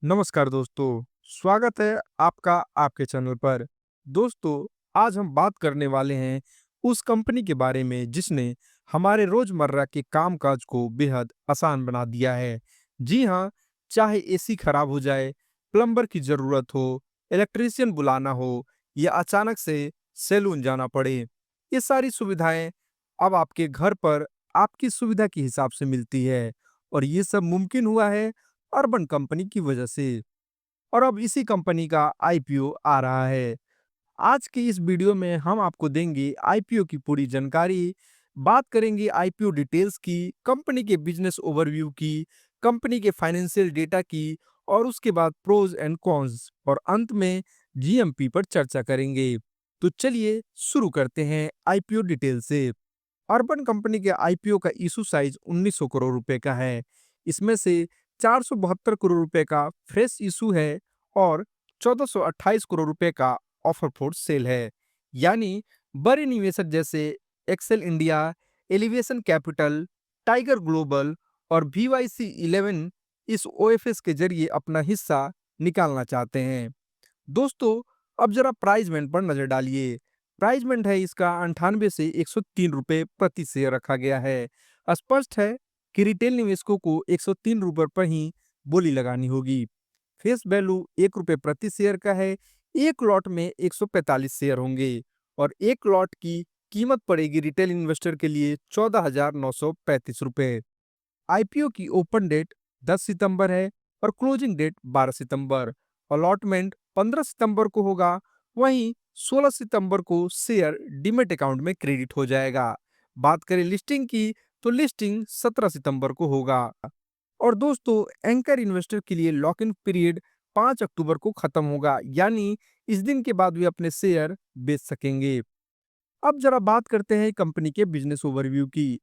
नमस्कार दोस्तों, स्वागत है आपका आपके चैनल पर। दोस्तों, आज हम बात करने वाले हैं उस कंपनी के बारे में जिसने हमारे रोजमर्रा के कामकाज को बेहद आसान बना दिया है। जी हाँ, चाहे एसी खराब हो जाए, प्लम्बर की जरूरत हो, इलेक्ट्रीशियन बुलाना हो या अचानक से सैलून जाना पड़े, ये सारी सुविधाएं अब आपके घर पर आपकी सुविधा के हिसाब से मिलती है और ये सब मुमकिन हुआ है अर्बन कंपनी की वजह से। और अब इसी कंपनी का आईपीओ आ रहा है। आज की इस वीडियो में हम आपको देंगे आईपीओ की पूरी जानकारी, बात करेंगे आईपीओ डिटेल्स की, कंपनी के बिजनेस ओवरव्यू की, कंपनी के फाइनेंशियल डेटा की और उसके बाद प्रोज एंड कॉन्स और अंत में जीएमपी पर चर्चा करेंगे। तो चलिए शुरू करते हैं आईपीओ डिटेल से। अर्बन कंपनी के आईपीओ का इशू साइज 1900 करोड़ रुपए का है। इसमें से 472 करोड़ रुपए का फ्रेश इशू है और 1428 करोड़ रुपए का ऑफर फॉर सेल है। यानी बड़े निवेशक जैसे Accel India, Elevation Capital, Tiger Global और बीवाईसी 11 इस ओएफएस के जरिए अपना हिस्सा निकालना चाहते हैं। दोस्तों, अब जरा प्राइस बैंड पर नजर डालिए। प्राइस बैंड है इसका 98 से 103 रुपए प्रति शेयर रखा गया है। स्पष्ट है कि रिटेल निवेशकों को 103 रुपए पर ही बोली लगानी होगी। फेस वैल्यू 1 रुपए प्रति शेयर का है। एक लॉट में 145 शेयर होंगे और एक लॉट की कीमत पड़ेगी रिटेल इन्वेस्टर के लिए 14,935 रुपए। आईपीओ की ओपन डेट 10 सितंबर है और क्लोजिंग डेट 12 सितंबर। अलॉटमेंट 15 सितंबर को होगा, वहीं 16 सितंबर को शेयर डीमैट अकाउंट में क्रेडिट हो जाएगा। बात करें लिस्टिंग की, तो लिस्टिंग 17 सितंबर को होगा। और दोस्तों, एंकर इन्वेस्टर के लिए लॉक इन पीरियड 5 अक्टूबर को खत्म होगा, यानी इस दिन के बाद वे अपने शेयर बेच सकेंगे। अब जरा बात करते हैं कंपनी के बिजनेस ओवरव्यू की।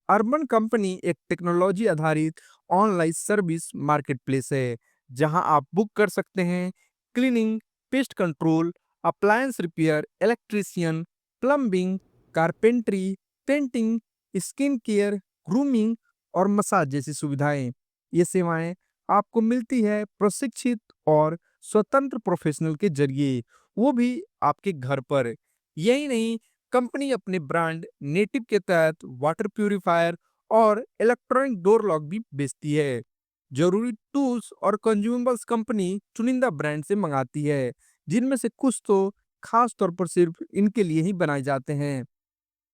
अर्बन कंपनी एक टेक्नोलॉजी आधारित ऑनलाइन सर्विस मार्केटप्लेस है, जहां आप बुक कर सकते हैं cleaning, pest control, appliance repair, electrician, plumbing, carpentry, painting, skin care, grooming और मसाज जैसी सुविधाएं। ये सेवाएं आपको मिलती है प्रशिक्षित और स्वतंत्र प्रोफेशनल के जरिए, वो भी आपके घर पर। यही नहीं, कंपनी अपने ब्रांड नेटिव के तहत वाटर प्यूरिफायर और इलेक्ट्रॉनिक डोर लॉक भी बेचती है। जरूरी टूल्स और कंज्यूमेबल्स कंपनी चुनिंदा ब्रांड से मंगाती है, जिनमें से कुछ तो खास तौर पर सिर्फ इनके लिए ही बनाए जाते हैं।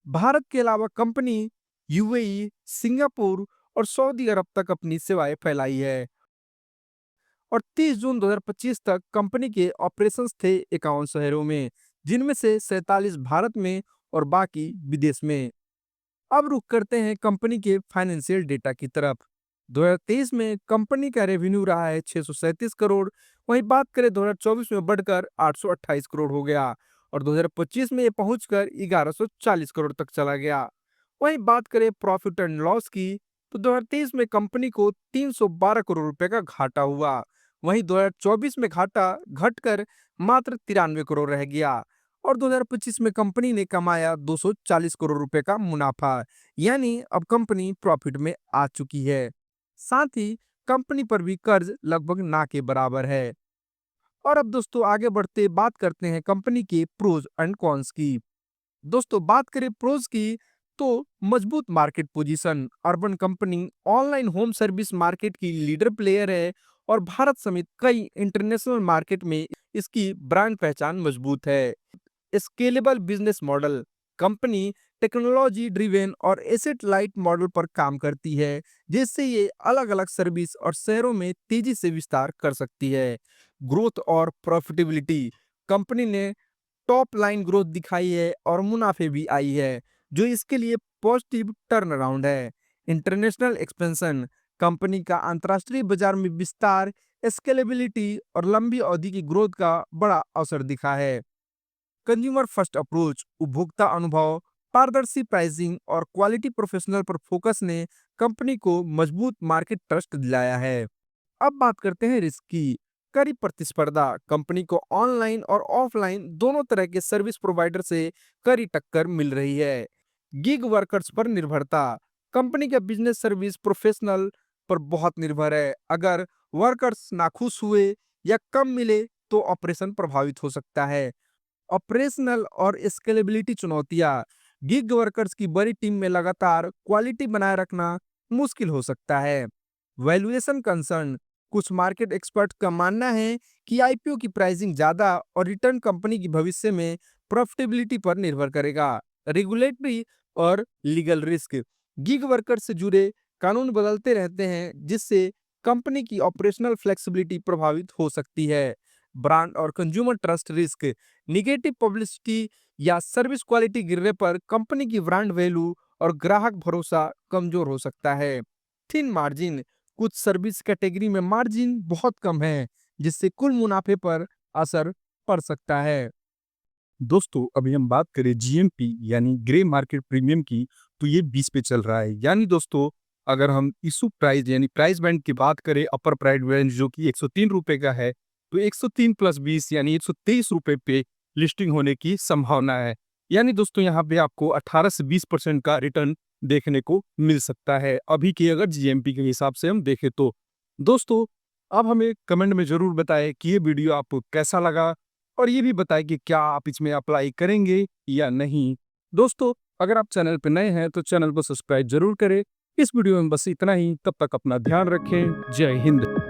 भारत के अलावा कंपनी यूएई, सिंगापुर और सऊदी अरब तक अपनी सेवाएं फैलाई है और 30 जून 2025 तक कंपनी के ऑपरेशंस थे 51 शहरों में, जिनमें से 47 भारत में और बाकी विदेश में। अब रुक करते हैं कंपनी के फाइनेंशियल डेटा की तरफ। 2023 में कंपनी का रेवेन्यू रहा है 637 करोड़। वहीं बात करें 2024 में बढ़कर 828 करोड़ हो गया और 2025 में ये पहुंचकर 1140 करोड़ तक चला गया। वहीं बात करें प्रॉफिट एंड लॉस की, तो 2023 में कंपनी को 312 करोड़ रुपए का घाटा हुआ। वहीं 2024 में घाटा घटकर मात्र 93 करोड़ रह गया और 2025 में कंपनी ने कमाया 240 करोड़ रुपए का मुनाफा। यानी अब कंपनी प्रॉफिट में आ चुकी है। साथ ही कंपनी पर भी कर्ज लगभग ना के बराबर है। और अब दोस्तों, आगे बढ़ते बात करते हैं कंपनी के प्रोज एंड कॉन्स की। दोस्तों, बात करें प्रोज की, तो मजबूत market position. Urban company online home service market की लीडर प्लेयर है और भारत समेत कई इंटरनेशनल मार्केट में इसकी ब्रांड पहचान मजबूत है। Scalable business model. Company technology driven और एसेट लाइट मॉडल पर काम करती है, जिससे ये अलग अलग सर्विस और शहरों में तेजी से विस्तार कर सकती है। ग्रोथ और प्रॉफिटेबिलिटी। कंपनी ने टॉप लाइन ग्रोथ दिखाई है और मुनाफे भी आई है, जो इसके लिए पॉजिटिव टर्न अराउंड है। International expansion. कंपनी का अंतर्राष्ट्रीय बाजार में विस्तार, स्केलेबिलिटी और लंबी अवधि की ग्रोथ का बड़ा अवसर दिखा है। Consumer first approach. उपभोक्ता अनुभव, पारदर्शी प्राइसिंग और क्वालिटी प्रोफेशनल पर फोकस ने कंपनी को मजबूत मार्केट ट्रस्ट दिलाया है। अब बात करते हैं रिस्क की। कड़ी प्रतिस्पर्धा। कंपनी को ऑनलाइन और ऑफलाइन दोनों तरह के सर्विस प्रोवाइडर से कड़ी टक्कर मिल रही है। गिग वर्कर्स पर निर्भरता। कंपनी का बिजनेस सर्विस प्रोफेशनल पर बहुत निर्भर है। अगर वर्कर्स नाखुश हुए या कम मिले तो ऑपरेशन प्रभावित हो सकता है। ऑपरेशनल और स्केलेबिलिटी चुनौतियां, गिग वर्कर्स की बड़ी टीम में लगातार क्वालिटी बनाए रखना मुश्किल हो सकता है। वैल्यूएशन कंसर्न, कुछ मार्केट एक्सपर्ट का मानना है कि आईपीओ की प्राइसिंग ज्यादा और रिटर्न कंपनी की भविष्य में प्रॉफिटेबिलिटी पर निर्भर करेगा। रेगुलेटरी और लीगल रिस्क, गिग वर्कर से जुड़े कानून बदलते रहते हैं जिससे कंपनी की ऑपरेशनल फ्लेक्सिबिलिटी प्रभावित हो सकती है। ब्रांड और consumer trust risk, negative publicity या सर्विस क्वालिटी गिरने पर कंपनी की ब्रांड वैल्यू और ग्राहक भरोसा कमजोर हो सकता है। थिन मार्जिन, कुछ सर्विस कैटेगरी में मार्जिन बहुत कम है जिससे कुल मुनाफे पर असर पड़ सकता है। दोस्तों अभी हम बात करें जीएमपी यानी ग्रे मार्केट प्रीमियम की, तो ये 20 पे चल रहा है। यानी दोस्तों अगर हम इशू प्राइस यानी प्राइस बैंड की बात करें, अपर प्राइस बैंड जो कि 103 रुपए का है, तो 103 प्लस 20 यानी 123 रुपए पे लिस्टिंग होने की संभावना है। यानी दोस्तों यहाँ पे आपको 18 से 20% का रिटर्न देखने को मिल सकता है अभी की अगर जीएमपी के हिसाब से हम देखें तो। दोस्तों अब हमें कमेंट में जरूर बताएं कि ये वीडियो आपको कैसा लगा और ये भी बताएं कि क्या आप इसमें अप्लाई करेंगे या नहीं। दोस्तों अगर आप चैनल पर नए हैं तो चैनल को सब्सक्राइब जरूर करें। इस वीडियो में बस इतना ही, तब तक अपना ध्यान रखें। जय हिंद।